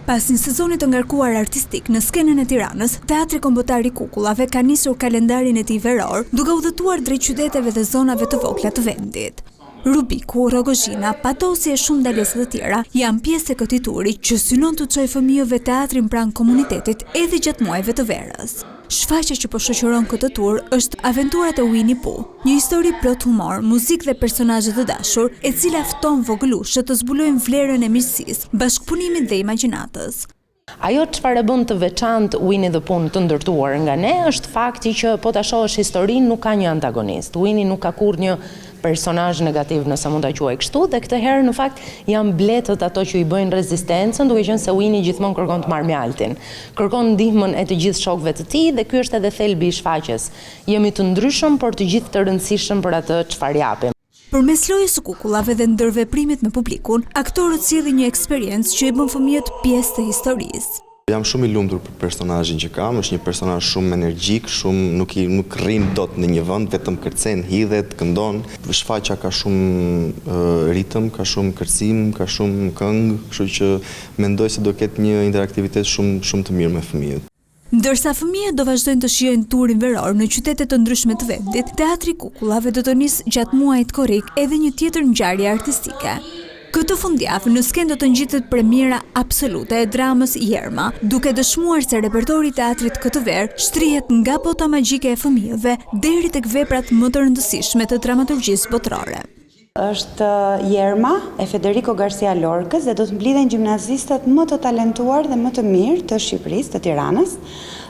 Pas një sezoni të ngarkuar artistik në skenën e Tiranës, Teatri Kombëtar i Kukullave ka nisur kalendarin e tij veror, duke udhëtuar drejt qyteteve dhe zonave të vogla të vendit. Rubiku, Rogozhina, Patosi e shumë dalesa të tjera janë pjesë e këtij turi që synon të çojë fëmijëve teatrin pranë komunitetit edhe gjatë muajve të verës. Shfaqja që po shoqëron këtë tur është Aventurat e Winnie Pooh, një histori plot humor, muzikë dhe personazhe të dashur, e cila fton vogëlushët të zbulojnë vlerën e miqësisë, bashkëpunimit dhe imagjinatës. Ajo çfarë e bën të veçantë Winnie the Pooh të ndërtuar nga ne është fakti që po ta shohësh historinë nuk ka një antagonist. Winnie nuk ka kurrë personazh negativ, nëse mund ta quaj kështu, dhe këtë herë në fakt janë bletët ato që i bëjnë rezistencën, duke qenë se Winnie gjithmonë kërkon të marrë mjaltin. Kërkon ndihmën e të gjithë shokëve të tij dhe ky është edhe thelbi i shfaqjes. Jemi të ndryshëm, por të gjithë të rëndësishëm për atë çfarë japim. Përmes lojës së kukullave dhe ndërveprimit me publikun, aktorët sjellin një eksperiencë që i bën fëmijët pjesë të historisë. Jam shumë i lumtur për personazhin që kam, është një personazh shumë energjik, shumë nuk rrin dot në një vend, vetëm kërcen, hidhet, këndon. Shfaqja ka shumë ritëm, ka shumë kërcim, ka shumë këngë, kështu që mendoj se do ketë një interaktivitet shumë të mirë me fëmijët. Ndërsa fëmijët do vazhdojnë të shijojnë turin veror në qytete të ndryshme të vendit, Teatri Kukullave do të nisë gjatë muajit korrik edhe një tjetër ngjarje artistike. Këtë fundjavë në skenë do të ngjitet premiera absolute e dramës Jerma, duke dëshmuar se repertori i teatrit këtë verë shtrihet nga bota magjike e fëmijëve deri tek veprat më të rëndësishme të dramaturgjisë botërore. Është Jerma e Federico Garcia Lorcës dhe do të mblidhen gjimnazistët më të talentuar dhe më të mirë të Shqipërisë, të Tiranës,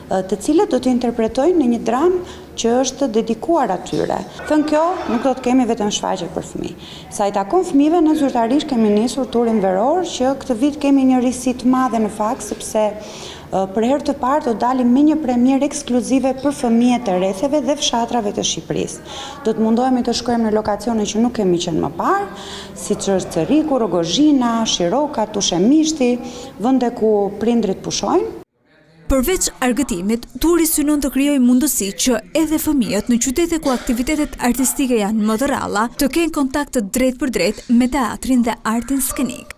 të cilët do të interpretojnë në një dramë që është dedikuar atyre. Thënë kjo, nuk do të kemi vetëm shfaqje për fëmijë. Sa i takon fëmijëve, ne zyrtarisht kemi nisur turin veror, që këtë vit kemi një risi të madhe në fakt, sepse për herë të parë do dalim me një premierë ekskluzive për fëmijët e rretheve dhe fshatrave të Shqipërisë. Do të mundohemi të shkojmë në lokacione që nuk kemi qenë më parë, siç është Ceriku, Rogozhina, Shiroka, Tushemishti, vende ku prindrit pushojnë. Përveç argëtimit, turi synon të krijojë mundësi që edhe fëmijët në qytete ku aktivitetet artistike janë më të rralla të kenë kontakt të drejtë për drejtë me teatrin dhe artin skenik.